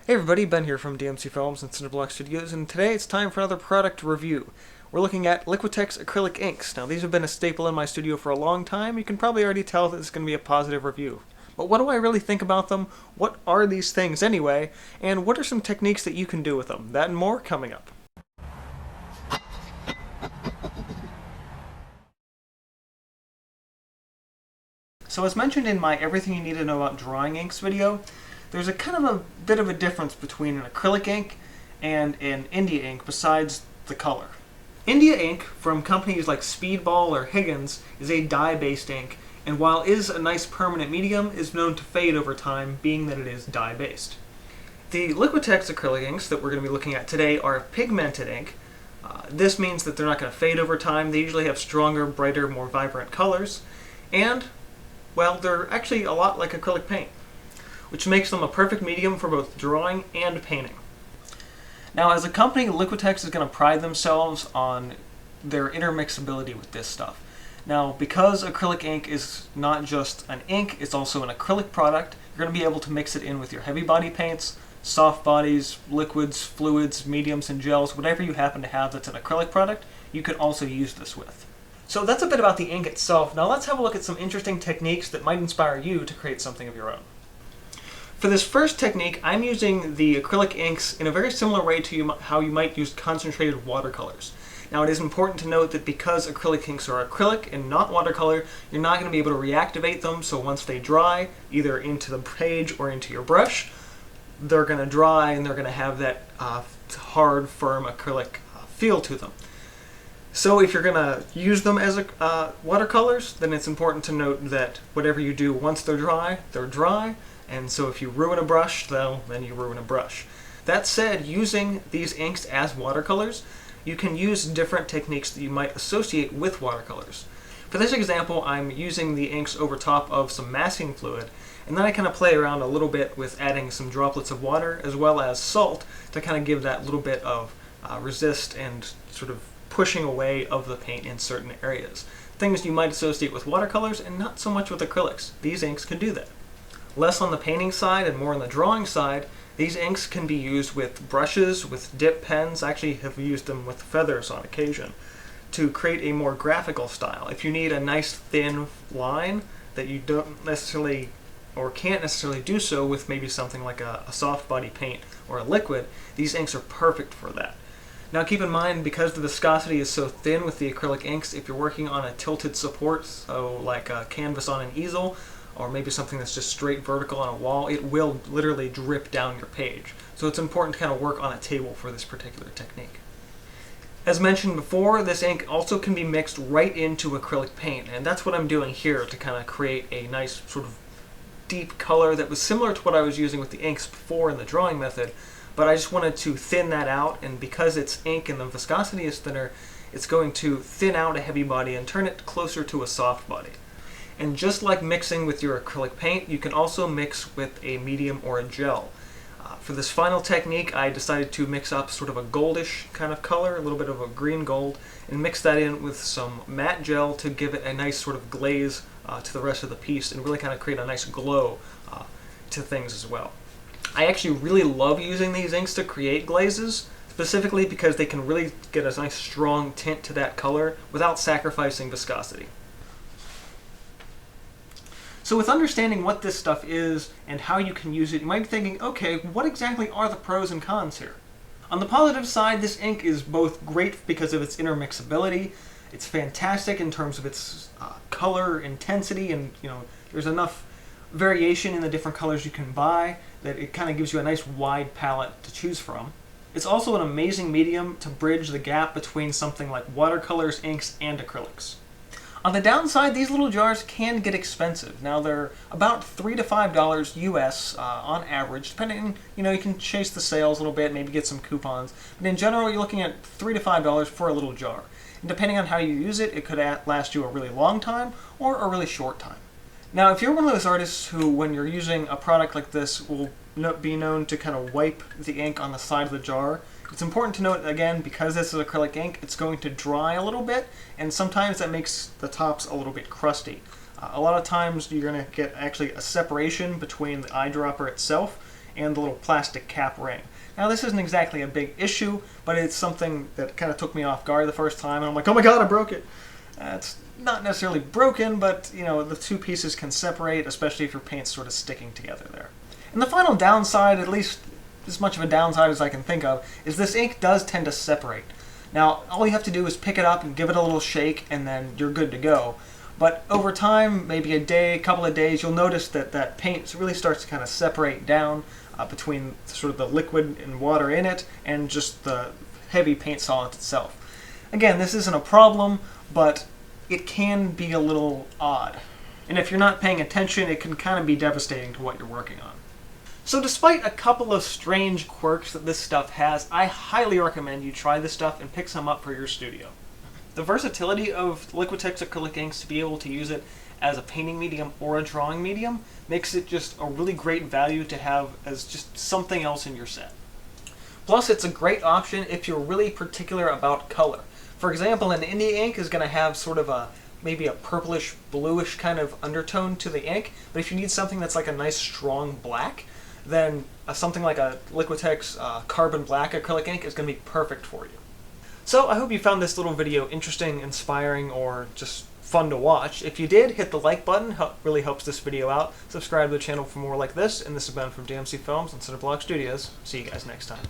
Hey everybody, Ben here from DMC Films and Cinderblock Studios, and today it's time for another product review. We're looking at Liquitex acrylic inks. Now these have been a staple in my studio for a long time. You can probably already tell that it's going to be a positive review. But what do I really think about them? What are these things anyway? And what are some techniques that you can do with them? That and more coming up. So as mentioned in my Everything You Need to Know About Drawing Inks video, there's a kind of a bit of a difference between an acrylic ink and an India ink besides the color. India ink from companies like Speedball or Higgins is a dye-based ink, and while it is a nice permanent medium, is known to fade over time, being that it is dye-based. The Liquitex acrylic inks that we're going to be looking at today are pigmented ink. This means that they're not going to fade over time. They usually have stronger, brighter, more vibrant colors, and, well, they're actually a lot like acrylic paint, which makes them a perfect medium for both drawing and painting. Now, as a company, Liquitex is going to pride themselves on their intermixability with this stuff. Now, because acrylic ink is not just an ink, it's also an acrylic product, you're going to be able to mix it in with your heavy body paints, soft bodies, liquids, fluids, mediums, and gels, whatever you happen to have that's an acrylic product, you can also use this with. So that's a bit about the ink itself. Now let's have a look at some interesting techniques that might inspire you to create something of your own. For this first technique, I'm using the acrylic inks in a very similar way to how you might use concentrated watercolors. Now it is important to note that because acrylic inks are acrylic and not watercolor, you're not going to be able to reactivate them, so once they dry, either into the page or into your brush, they're going to dry and they're going to have that hard, firm acrylic feel to them. So if you're going to use them as watercolors, then it's important to note that whatever you do once they're dry, and so if you ruin a brush, then you ruin a brush. That said, using these inks as watercolors, you can use different techniques that you might associate with watercolors. For this example, I'm using the inks over top of some masking fluid, and then I kind of play around a little bit with adding some droplets of water as well as salt to kind of give that little bit of resist and sort of pushing away of the paint in certain areas. Things you might associate with watercolors and not so much with acrylics. These inks can do that. Less on the painting side and more on the drawing side, these inks can be used with brushes, with dip pens. I actually have used them with feathers on occasion to create a more graphical style. If you need a nice thin line that you don't necessarily or can't necessarily do so with maybe something like a soft body paint or a liquid, these inks are perfect for that. Now keep in mind, because the viscosity is so thin with the acrylic inks, if you're working on a tilted support, so like a canvas on an easel, or maybe something that's just straight vertical on a wall, it will literally drip down your page. So it's important to kind of work on a table for this particular technique. As mentioned before, this ink also can be mixed right into acrylic paint, and that's what I'm doing here to kind of create a nice sort of deep color that was similar to what I was using with the inks before in the drawing method, but I just wanted to thin that out, and because it's ink and the viscosity is thinner, it's going to thin out a heavy body and turn it closer to a soft body. And just like mixing with your acrylic paint, you can also mix with a medium or a gel. For this final technique, I decided to mix up sort of a goldish kind of color, a little bit of a green gold, and mix that in with some matte gel to give it a nice sort of glaze to the rest of the piece and really kind of create a nice glow to things as well. I actually really love using these inks to create glazes, specifically because they can really get a nice strong tint to that color without sacrificing viscosity. So with understanding what this stuff is and how you can use it, you might be thinking, okay, what exactly are the pros and cons here? On the positive side, this ink is both great because of its intermixability. It's fantastic in terms of its color intensity, and there's enough variation in the different colors you can buy that it kind of gives you a nice wide palette to choose from. It's also an amazing medium to bridge the gap between something like watercolors, inks, and acrylics. On the downside, these little jars can get expensive. Now they're about $3 to $5 US on average, depending, you can chase the sales a little bit, maybe get some coupons, but in general you're looking at $3 to $5 for a little jar. And depending on how you use it, it could last you a really long time or a really short time. Now if you're one of those artists who, when you're using a product like this, will be known to kind of wipe the ink on the side of the jar, it's important to note, again, because this is acrylic ink, it's going to dry a little bit, and sometimes that makes the tops a little bit crusty. A lot of times you're going to get actually a separation between the eyedropper itself and the little plastic cap ring. Now this isn't exactly a big issue, but it's something that kind of took me off guard the first time, and I'm like, oh my god, I broke it! It's not necessarily broken, but you know, the two pieces can separate, especially if your paint's sort of sticking together there. And the final downside, at least as much of a downside as I can think of, is this ink does tend to separate. Now, all you have to do is pick it up and give it a little shake, and then you're good to go. But over time, maybe a day, couple of days, you'll notice that that paint really starts to kind of separate down between sort of the liquid and water in it and just the heavy paint solid itself. Again, this isn't a problem, but it can be a little odd. And if you're not paying attention, it can kind of be devastating to what you're working on. So despite a couple of strange quirks that this stuff has, I highly recommend you try this stuff and pick some up for your studio. The versatility of Liquitex acrylic inks to be able to use it as a painting medium or a drawing medium makes it just a really great value to have as just something else in your set. Plus, it's a great option if you're really particular about color. For example, an India ink is going to have sort of maybe a purplish, bluish kind of undertone to the ink, but if you need something that's like a nice strong black, then something like a Liquitex carbon black acrylic ink is going to be perfect for you. So I hope you found this little video interesting, inspiring, or just fun to watch. If you did, hit the like button, really helps this video out. Subscribe to the channel for more like this, and this has been from DMC Films and Cineblock Studios. See you guys next time.